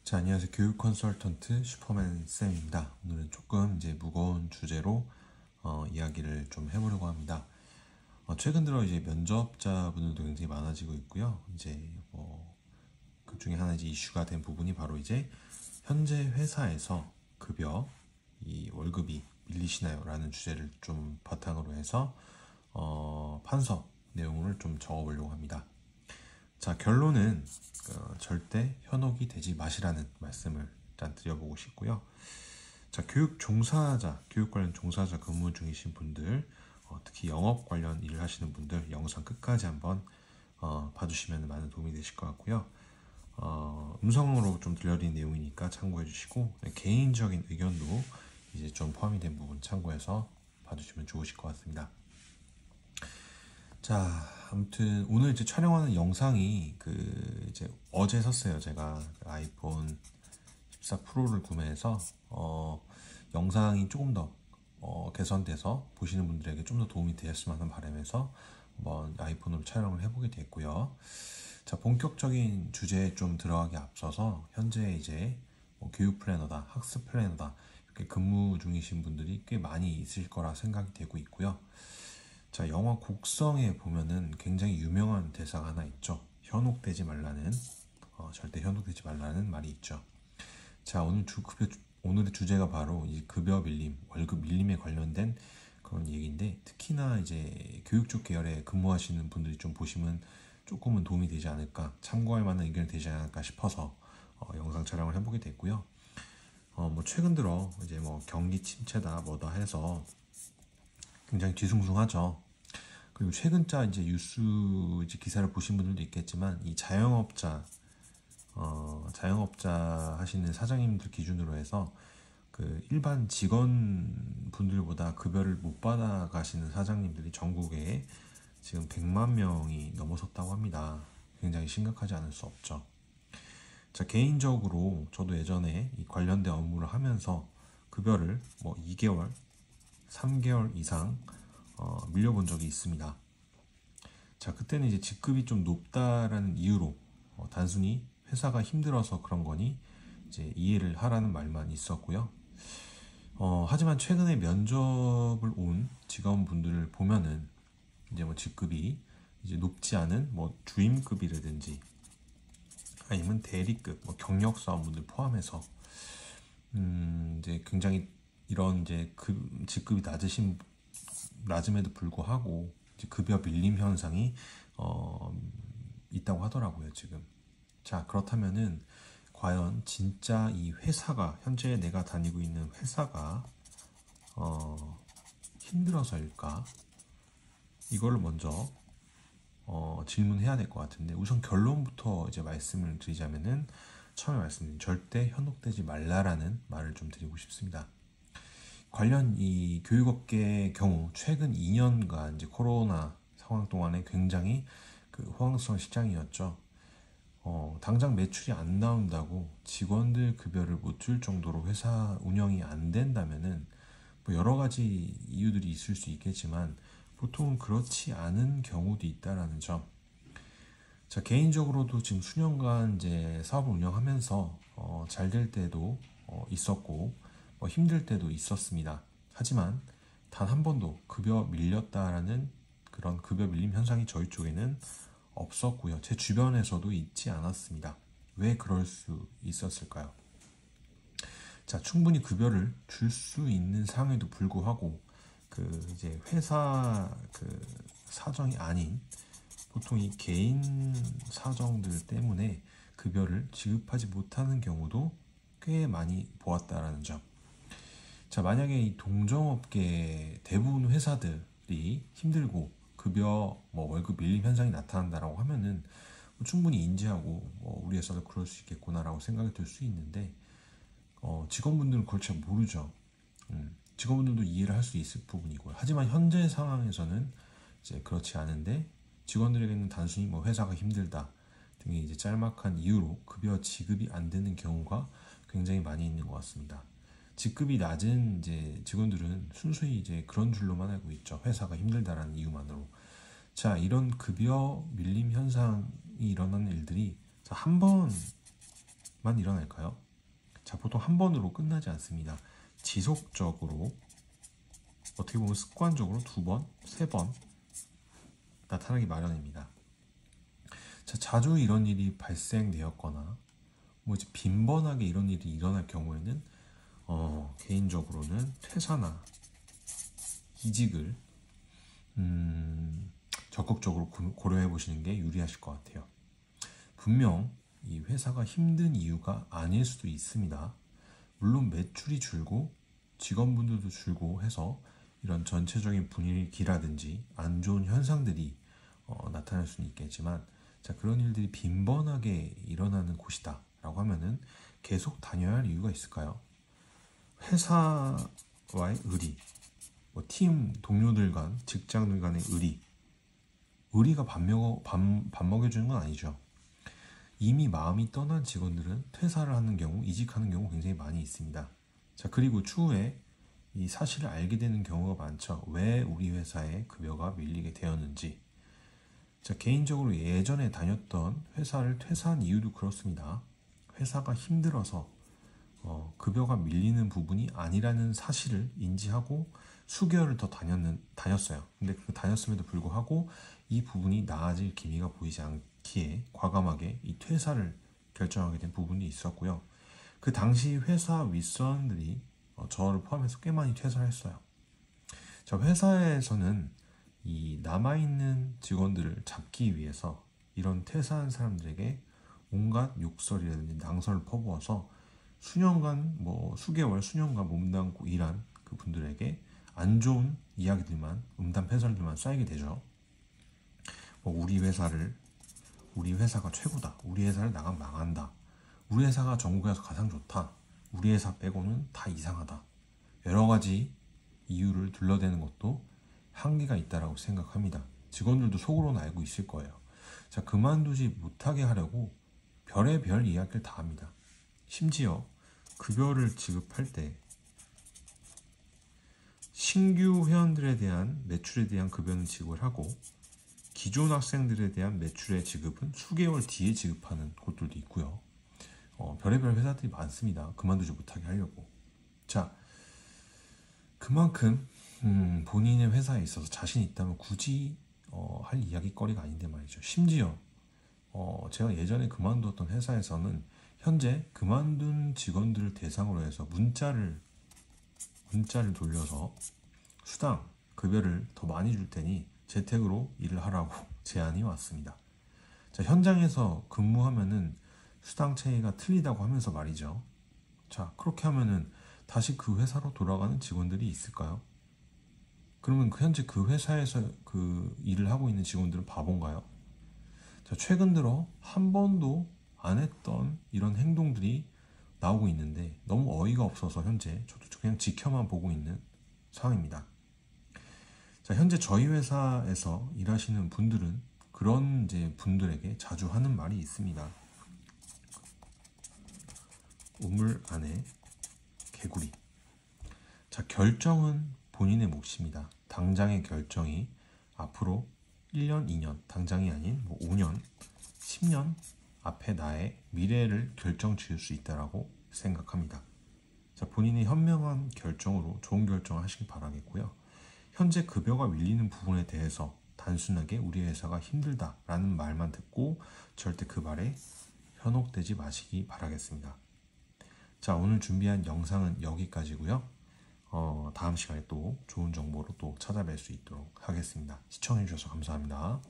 자, 안녕하세요. 교육 컨설턴트 슈퍼맨 쌤입니다. 오늘은 조금 이제 무거운 주제로 이야기를 좀 해보려고 합니다. 최근 들어 이제 면접자분들도 굉장히 많아지고 있고요. 이제 그 중에 하나 이제 이슈가 된 부분이 바로 이제 현재 회사에서 급여, 이 월급이 밀리시나요? 라는 주제를 좀 바탕으로 해서 판서 내용을 좀 적어보려고 합니다. 자, 결론은 절대 현혹이 되지 마시라는 말씀을 일단 드려보고 싶고요. 자, 교육 관련 종사자 근무 중이신 분들, 특히 영업 관련 일을 하시는 분들 영상 끝까지 한번 봐주시면 많은 도움이 되실 것 같고요. 음성으로 좀 들려드린 내용이니까 참고해 주시고, 개인적인 의견도 이제 좀 포함이 된 부분 참고해서 봐주시면 좋으실 것 같습니다. 자, 아무튼 오늘 이제 촬영하는 영상이 이제 어제 샀어요. 제가 아이폰 14 프로를 구매해서 영상이 조금 더 개선돼서 보시는 분들에게 좀 더 도움이 되었으면 하는 바람에서 한번 아이폰으로 촬영을 해보게 됐고요. 자, 본격적인 주제에 좀 들어가기 앞서서 현재 이제 교육 플래너다, 학습 플래너다 이렇게 근무 중이신 분들이 꽤 많이 있을 거라 생각이 되고 있고요. 자, 영화 곡성에 보면은 굉장히 유명한 대사가 하나 있죠. 현혹되지 말라는 절대 현혹되지 말라는 말이 있죠. 자, 오늘의 주제가 바로 이 급여 밀림, 월급 밀림에 관련된 그런 얘기인데, 특히나 이제 교육 쪽 계열에 근무하시는 분들이 좀 보시면 조금은 도움이 되지 않을까, 참고할 만한 의견이 되지 않을까 싶어서 영상 촬영을 해보게 됐고요. 최근 들어 이제 경기 침체다 뭐다 해서 굉장히 뒤숭숭하죠. 그리고 최근자 이제 뉴스 이제 기사를 보신 분들도 있겠지만, 이 자영업자 하시는 사장님들 기준으로 해서 그 일반 직원 분들보다 급여를 못 받아 가시는 사장님들이 전국에 지금 100만 명이 넘어섰다고 합니다. 굉장히 심각하지 않을 수 없죠. 자, 개인적으로 저도 예전에 이 관련된 업무를 하면서 급여를 2개월, 3개월 이상 밀려본 적이 있습니다. 자, 그때는 이제 직급이 좀 높다라는 이유로 단순히 회사가 힘들어서 그런 거니 이제 이해를 하라는 말만 있었고요. 하지만 최근에 면접을 온 직원분들을 보면은 이제 직급이 이제 높지 않은 주임급이라든지 아니면 대리급, 경력 사원분들 포함해서 이제 굉장히 이런 이제 직급이 낮음에도 불구하고 이제 급여 밀림 현상이 있다고 하더라고요, 지금. 자, 그렇다면은 과연 진짜 이 회사가, 현재 내가 다니고 있는 회사가 힘들어서일까? 이걸 먼저 질문해야 될 것 같은데, 우선 결론부터 이제 말씀을 드리자면은, 처음에 말씀드린 절대 현혹되지 말라라는 말을 좀 드리고 싶습니다. 관련 이 교육업계의 경우 최근 2년간 이제 코로나 상황 동안에 굉장히 호황성 시장이었죠. 당장 매출이 안 나온다고 직원들 급여를 못 줄 정도로 회사 운영이 안 된다면은 여러 가지 이유들이 있을 수 있겠지만 보통은 그렇지 않은 경우도 있다라는 점. 자, 개인적으로도 지금 수년간 이제 사업을 운영하면서 잘 될 때도 있었고 힘들 때도 있었습니다. 하지만 단 한 번도 급여 밀렸다라는 그런 급여 밀림 현상이 저희 쪽에는 없었고요. 제 주변에서도 있지 않았습니다. 왜 그럴 수 있었을까요? 자, 충분히 급여를 줄 수 있는 상황에도 불구하고 이제 회사 사정이 아닌 보통 이 개인 사정들 때문에 급여를 지급하지 못하는 경우도 꽤 많이 보았다라는 점. 자, 만약에 이 동종업계 대부분 회사들이 힘들고 급여 월급 밀림 현상이 나타난다라고 하면은 충분히 인지하고 우리 회사도 그럴 수 있겠구나라고 생각이 들 수 있는데, 직원분들은 그걸 잘 모르죠. 직원분들도 이해를 할 수 있을 부분이고요. 하지만 현재 상황에서는 이제 그렇지 않은데, 직원들에게는 단순히 회사가 힘들다 등의 이제 짤막한 이유로 급여 지급이 안 되는 경우가 굉장히 많이 있는 것 같습니다. 직급이 낮은 이제 직원들은 순수히 이제 그런 줄로만 알고 있죠. 회사가 힘들다라는 이유만으로. 자, 이런 급여 밀림 현상이 일어나는 일들이 한 번만 일어날까요? 자, 보통 한 번으로 끝나지 않습니다. 지속적으로, 어떻게 보면 습관적으로 2번, 3번 나타나기 마련입니다. 자, 자주 이런 일이 발생되었거나 뭐 이제 빈번하게 이런 일이 일어날 경우에는 개인적으로는 퇴사나 이직을 적극적으로 고려해 보시는 게 유리하실 것 같아요. 분명 이 회사가 힘든 이유가 아닐 수도 있습니다. 물론 매출이 줄고 직원분들도 줄고 해서 이런 전체적인 분위기라든지 안 좋은 현상들이 나타날 수는 있겠지만, 자, 그런 일들이 빈번하게 일어나는 곳이다 라고 하면은 계속 다녀야 할 이유가 있을까요? 회사와의 의리, 뭐 팀 동료들 간, 직장들 간의 의리가 밥 먹여주는 건 아니죠. 이미 마음이 떠난 직원들은 퇴사를 하는 경우, 이직하는 경우 굉장히 많이 있습니다. 자, 그리고 추후에 이 사실을 알게 되는 경우가 많죠. 왜 우리 회사에 급여가 밀리게 되었는지. 자, 개인적으로 예전에 다녔던 회사를 퇴사한 이유도 그렇습니다. 회사가 힘들어서 급여가 밀리는 부분이 아니라는 사실을 인지하고 수개월을 더 다녔어요. 근데 그 다녔음에도 불구하고 이 부분이 나아질 기미가 보이지 않기에 과감하게 이 퇴사를 결정하게 된 부분이 있었고요. 그 당시 회사 윗선들이 저를 포함해서 꽤 많이 퇴사를 했어요. 자, 회사에서는 이 남아있는 직원들을 잡기 위해서 이런 퇴사한 사람들에게 온갖 욕설이라든지 낭설을 퍼부어서 수년간, 수개월, 수년간 몸담고 일한 그 분들에게 안 좋은 이야기들만, 음담패설들만 쌓이게 되죠. 우리 회사가 최고다. 우리 회사를 나가면 망한다. 우리 회사가 전국에서 가장 좋다. 우리 회사 빼고는 다 이상하다. 여러 가지 이유를 둘러대는 것도 한계가 있다라고 생각합니다. 직원들도 속으로는 알고 있을 거예요. 자, 그만두지 못하게 하려고 별의별 이야기를 다 합니다. 심지어 급여를 지급할 때 신규 회원들에 대한 매출에 대한 급여는 지급을 하고 기존 학생들에 대한 매출의 지급은 수개월 뒤에 지급하는 곳들도 있고요. 별의별 회사들이 많습니다. 그만두지 못하게 하려고. 자, 그만큼 본인의 회사에 있어서 자신이 있다면 굳이 할 이야기거리가 아닌데 말이죠. 심지어 제가 예전에 그만두었던 회사에서는 현재 그만둔 직원들을 대상으로 해서 문자를 돌려서 수당, 급여를 더 많이 줄 테니 재택으로 일을 하라고 제안이 왔습니다. 자, 현장에서 근무하면은 수당 체계가 틀리다고 하면서 말이죠. 자, 그렇게 하면은 다시 그 회사로 돌아가는 직원들이 있을까요? 그러면 현재 그 회사에서 그 일을 하고 있는 직원들은 바본가요? 자, 최근 들어 한 번도 안 했던 이런 행동들이 나오고 있는데 너무 어이가 없어서 현재 저도 그냥 지켜만 보고 있는 상황입니다. 자, 현재 저희 회사에서 일하시는 분들은 그런 이제 분들에게 자주 하는 말이 있습니다. 우물 안에 개구리. 자, 결정은 본인의 몫입니다. 당장의 결정이 앞으로 1년, 2년, 당장이 아닌 5년, 10년 앞에 나의 미래를 결정 지을 수 있다라고 생각합니다. 자, 본인의 현명한 결정으로 좋은 결정을 하시기 바라겠고요. 현재 급여가 밀리는 부분에 대해서 단순하게 우리 회사가 힘들다라는 말만 듣고 절대 그 말에 현혹되지 마시기 바라겠습니다. 자, 오늘 준비한 영상은 여기까지고요. 다음 시간에 또 좋은 정보로 또 찾아뵐 수 있도록 하겠습니다. 시청해주셔서 감사합니다.